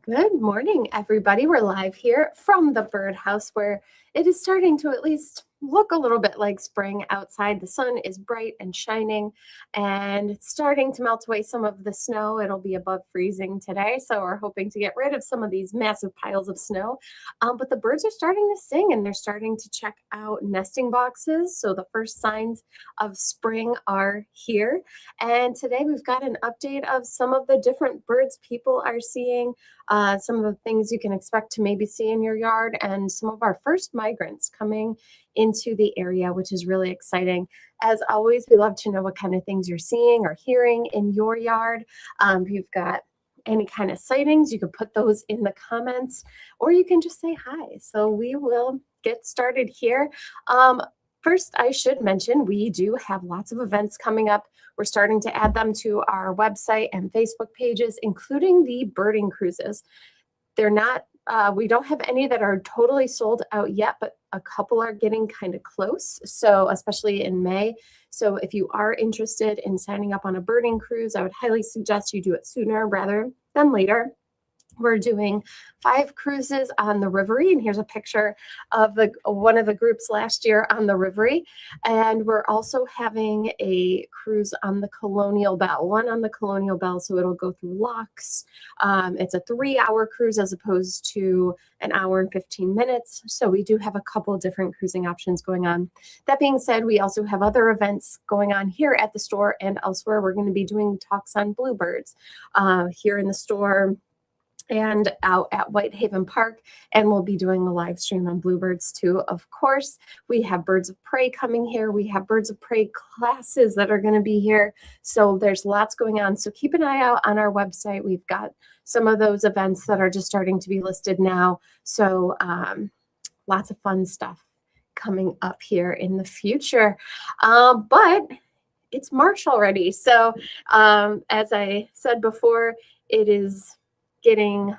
Good morning, everybody. We're live here from the birdhouse where it is starting to at least look a little bit like spring outside. The sun is bright and shining, and it's starting to melt away some of the snow. It'll be above freezing today, so we're hoping to get rid of some of these massive piles of snow. But the birds are starting to sing and they're starting to check out nesting boxes. So the first signs of spring are here. And today we've got an update of some of the different birds people are seeing, some of the things you can expect to maybe see in your yard, and some of our first migrants coming into the area, which is really exciting. As always, we love to know what kind of things you're seeing or hearing in your yard. If you've got any kind of sightings, you can put those in the comments, or you can just say hi. So we will get started here. First, I should mention we do have lots of events coming up. We're starting to add them to our website and Facebook pages, including the birding cruises. They're not, we don't have any that are totally sold out yet, but a couple are getting kind of close. So especially in May. So if you are interested in signing up on a birding cruise, I would highly suggest you do it sooner rather than later. We're doing 5 cruises on the Rivery, and here's a picture of one of the groups last year on the Rivery. And we're also having a cruise on the Colonial Belle, one on the Colonial Belle, so it'll go through locks. It's a 3-hour cruise as opposed to an hour and 15 minutes. So we do have a couple different cruising options going on. That being said, we also have other events going on here at the store and elsewhere. We're going to be doing talks on bluebirds here in the store and out at Whitehaven Park, and we'll be doing a live stream on bluebirds too. Of course, we have birds of prey coming here. We have birds of prey classes that are going to be here. So there's lots going on. So keep an eye out on our website. We've got some of those events that are just starting to be listed now. So lots of fun stuff coming up here in the future. But it's March already. So as I said before, it is getting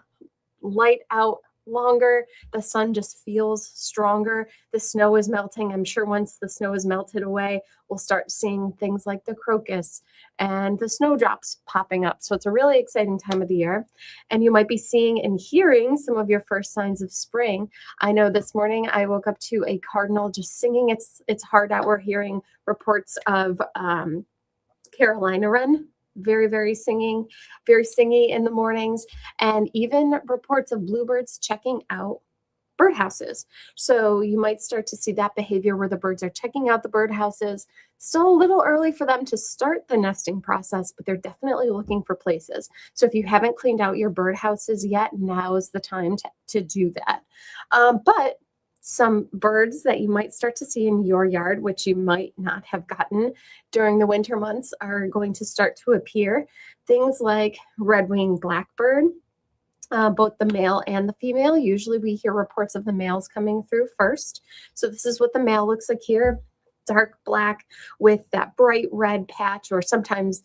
light out longer. The sun just feels stronger. The snow is melting. I'm sure once the snow is melted away, we'll start seeing things like the crocus and the snowdrops popping up. So it's a really exciting time of the year. And you might be seeing and hearing some of your first signs of spring. I know this morning I woke up to a cardinal just singing its heart out. We're hearing reports of Carolina wren, very singy in the mornings, and even reports of bluebirds checking out birdhouses. So you might start to see that behavior where the birds are checking out the birdhouses. Still a little early for them to start the nesting process, but they're definitely looking for places. So if you haven't cleaned out your birdhouses yet, now is the time to do that. But some birds that you might start to see in your yard, which you might not have gotten during the winter months, are going to start to appear. Things like red-winged blackbird, both the male and the female. Usually we hear reports of the males coming through first. So this is what the male looks like here. Dark black with that bright red patch, or sometimes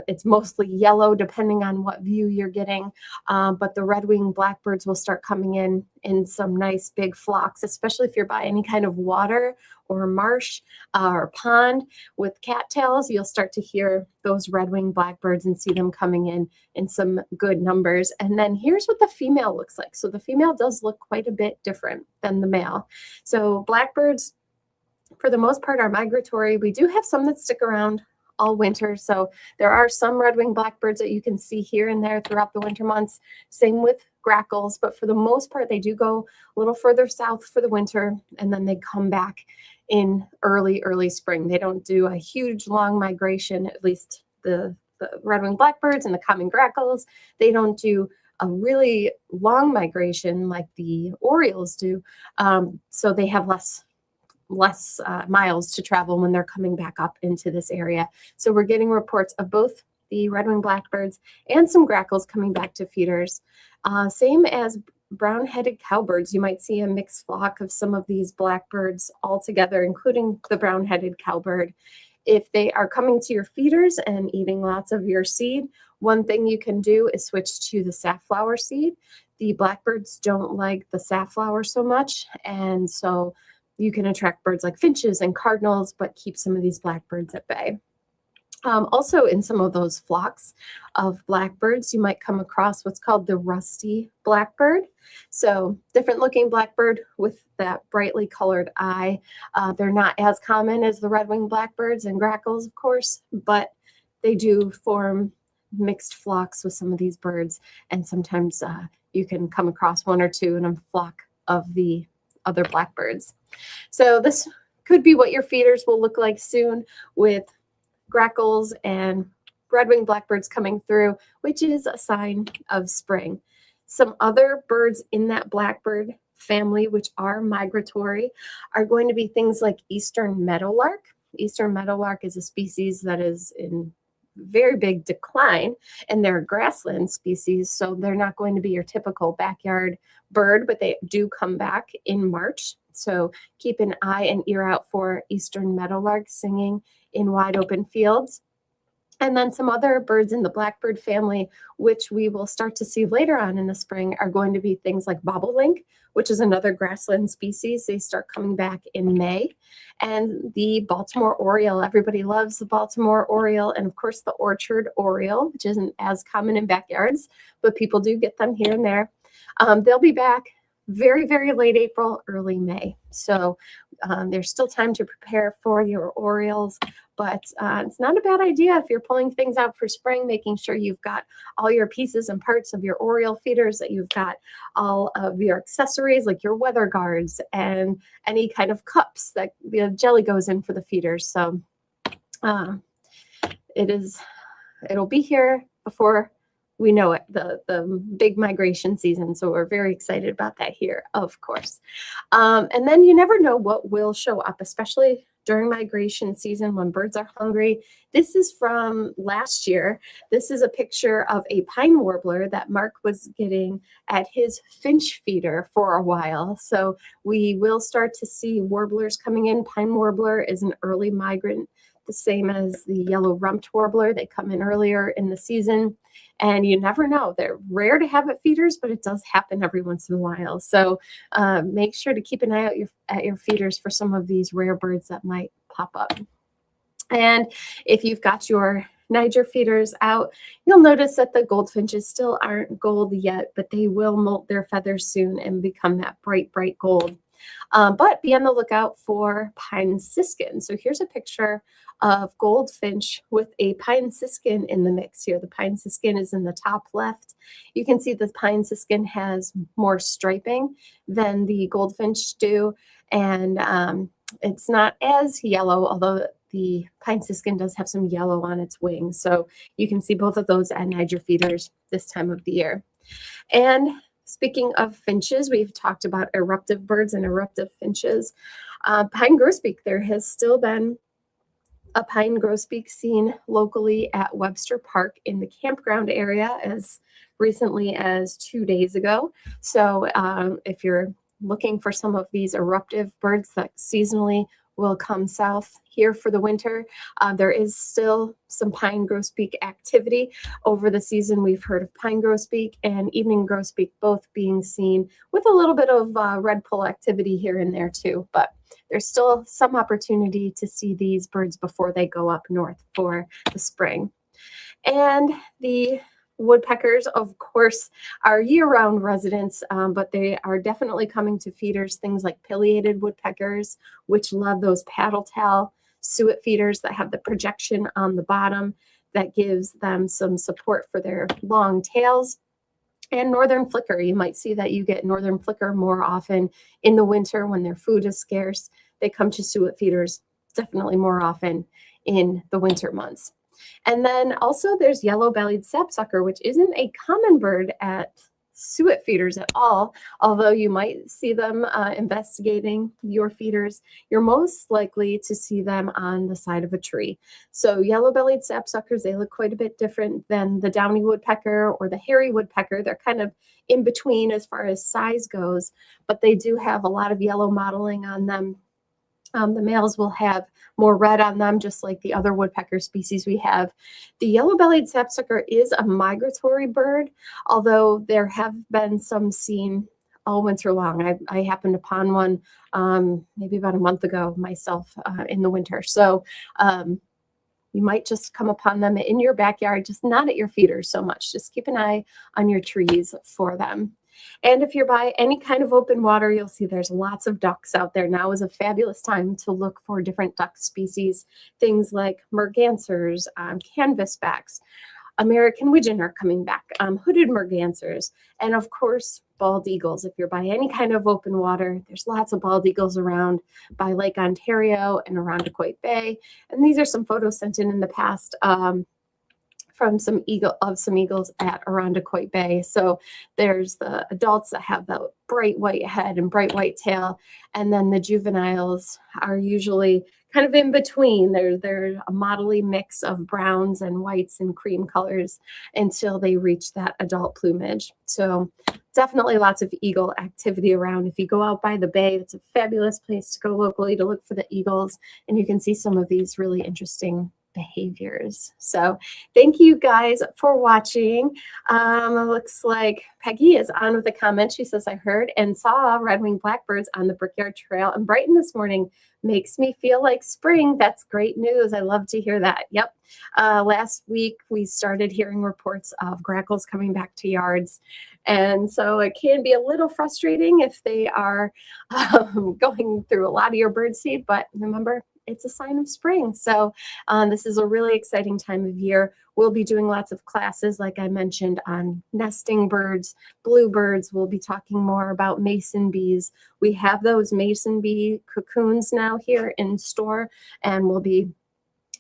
it's mostly yellow depending on what view you're getting. But the red-winged blackbirds will start coming in some nice big flocks, especially if you're by any kind of water or marsh or pond with cattails. You'll start to hear those red-winged blackbirds and see them coming in some good numbers. And then here's what the female looks like. So the female does look quite a bit different than the male. So blackbirds, for the most part, are migratory. We do have some that stick around all winter. So there are some red-winged blackbirds that you can see here and there throughout the winter months. Same with grackles, but for the most part, they do go a little further south for the winter, and then they come back in early spring. They don't do a huge long migration, at least the red-winged blackbirds and the common grackles. They don't do a really long migration like the orioles do. So they have less miles to travel when they're coming back up into this area. So we're getting reports of both the red-winged blackbirds and some grackles coming back to feeders. Same as brown-headed cowbirds. You might see a mixed flock of some of these blackbirds all together, including the brown-headed cowbird. If they are coming to your feeders and eating lots of your seed, one thing you can do is switch to the safflower seed. The blackbirds don't like the safflower so much, and so you can attract birds like finches and cardinals, but keep some of these blackbirds at bay. Also, in some of those flocks of blackbirds, you might come across what's called the rusty blackbird. So, different looking blackbird with that brightly colored eye. They're not as common as the red-winged blackbirds and grackles, of course, but they do form mixed flocks with some of these birds. And sometimes you can come across one or two in a flock of the other blackbirds. So, this could be what your feeders will look like soon, with grackles and red-winged blackbirds coming through, which is a sign of spring. Some other birds in that blackbird family, which are migratory, are going to be things like eastern meadowlark. Eastern meadowlark is a species that is in very big decline, and they're a grassland species, so they're not going to be your typical backyard bird, but they do come back in March. So keep an eye and ear out for eastern meadowlark singing in wide open fields. And then some other birds in the blackbird family, which we will start to see later on in the spring, are going to be things like bobolink, which is another grassland species. They start coming back in May. And the Baltimore oriole, everybody loves the Baltimore oriole, and of course the orchard oriole, which isn't as common in backyards, but people do get them here and there. They'll be back very, very late April, early May. So there's still time to prepare for your orioles, but it's not a bad idea if you're pulling things out for spring, making sure you've got all your pieces and parts of your oriole feeders, that you've got all of your accessories like your weather guards and any kind of cups that the jelly goes in for the feeders. So it'll be here before we know it, the big migration season. So we're very excited about that here, of course. And then you never know what will show up, especially during migration season when birds are hungry. This is from last year. This is a picture of a pine warbler that Mark was getting at his finch feeder for a while. So we will start to see warblers coming in. Pine warbler is an early migrant, the same as the yellow-rumped warbler. They come in earlier in the season, and you never know. They're rare to have at feeders, but it does happen every once in a while. So make sure to keep an eye out at your feeders for some of these rare birds that might pop up. And if you've got your Niger feeders out, you'll notice that the goldfinches still aren't gold yet, but they will molt their feathers soon and become that bright, bright gold. But be on the lookout for pine siskin. So here's a picture of goldfinch with a pine siskin in the mix here. The pine siskin is in the top left. You can see the pine siskin has more striping than the goldfinch do, and it's not as yellow, although the pine siskin does have some yellow on its wings. So you can see both of those at Niger feeders this time of the year. And speaking of finches, we've talked about eruptive birds and eruptive finches. Pine grosbeak, there has still been a pine grosbeak seen locally at Webster Park in the campground area as recently as 2 days ago. So if you're looking for some of these eruptive birds that seasonally will come south here for the winter, there is still some pine grosbeak activity over the season. We've heard of pine grosbeak and evening grosbeak both being seen, with a little bit of red poll activity here and there too. But there's still some opportunity to see these birds before they go up north for the spring. And the woodpeckers, of course, are year-round residents, but they are definitely coming to feeders, things like pileated woodpeckers, which love those paddle-tail suet feeders that have the projection on the bottom that gives them some support for their long tails. And northern flicker, you might see that you get northern flicker more often in the winter when their food is scarce. They come to suet feeders definitely more often in the winter months. And then also there's yellow-bellied sapsucker, which isn't a common bird at suet feeders at all, although you might see them investigating your feeders. You're most likely to see them on the side of a tree. So yellow-bellied sapsuckers, they look quite a bit different than the downy woodpecker or the hairy woodpecker. They're kind of in between as far as size goes, but they do have a lot of yellow mottling on them. The males will have more red on them, just like the other woodpecker species we have. The yellow-bellied sapsucker is a migratory bird, although there have been some seen all winter long. I happened upon one maybe about a month ago myself in the winter. So You might just come upon them in your backyard, just not at your feeders so much. Just keep an eye on your trees for them. And if you're by any kind of open water, you'll see there's lots of ducks out there. Now is a fabulous time to look for different duck species, things like mergansers, canvasbacks, American widgeon are coming back, hooded mergansers, and of course, bald eagles. If you're by any kind of open water, there's lots of bald eagles around by Lake Ontario and around Quoit Bay. And these are some photos sent in the past. From some eagles at Irondequoit Bay. So there's the adults that have the bright white head and bright white tail, and then the juveniles are usually kind of in between. They're a motley mix of browns and whites and cream colors until they reach that adult plumage. So definitely lots of eagle activity around. If you go out by the bay, it's a fabulous place to go locally to look for the eagles, and you can see some of these really interesting behaviors. So thank you guys for watching. Looks like Peggy is on with a comment. She says, I heard and saw red-winged blackbirds on the Brickyard Trail in Brighton this morning. Makes me feel like spring. That's great news. I love to hear that. Yep. Last week, we started hearing reports of grackles coming back to yards. And so it can be a little frustrating if they are going through a lot of your birdseed, but remember, it's a sign of spring. So this is a really exciting time of year. We'll be doing lots of classes, like I mentioned, on nesting birds, bluebirds. We'll be talking more about mason bees. We have those mason bee cocoons now here in store, and we'll be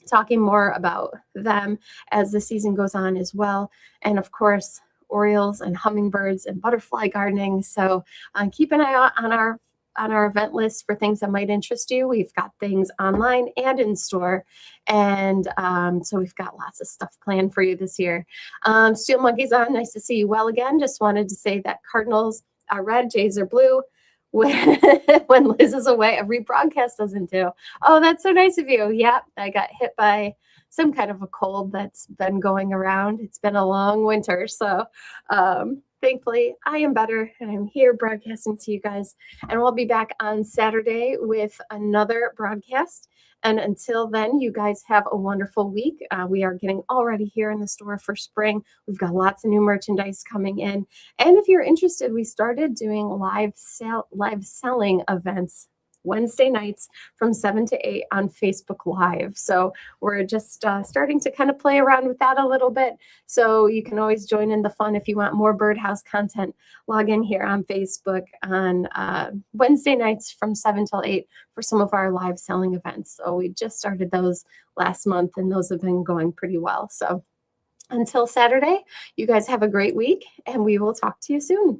talking more about them as the season goes on as well. And of course, orioles and hummingbirds and butterfly gardening. So keep an eye out on our event list for things that might interest you. We've got things online and in store. And so we've got lots of stuff planned for you this year. Steel Monkey's on. Nice to see you well again. Just wanted to say that cardinals are red, jays are blue. When Liz is away, a rebroadcast doesn't do. Oh, that's so nice of you. Yep, I got hit by some kind of a cold that's been going around. It's been a long winter. So thankfully, I am better and I'm here broadcasting to you guys. And we'll be back on Saturday with another broadcast. And until then, you guys have a wonderful week. We are getting all ready here in the store for spring. We've got lots of new merchandise coming in. And if you're interested, we started doing live selling events Wednesday nights from 7 to 8 on Facebook Live. So we're just starting to kind of play around with that a little bit. So you can always join in the fun if you want more birdhouse content. Log in here on Facebook on Wednesday nights from 7 till 8 for some of our live selling events. So we just started those last month, and those have been going pretty well. So until Saturday, you guys have a great week, and we will talk to you soon. Bye.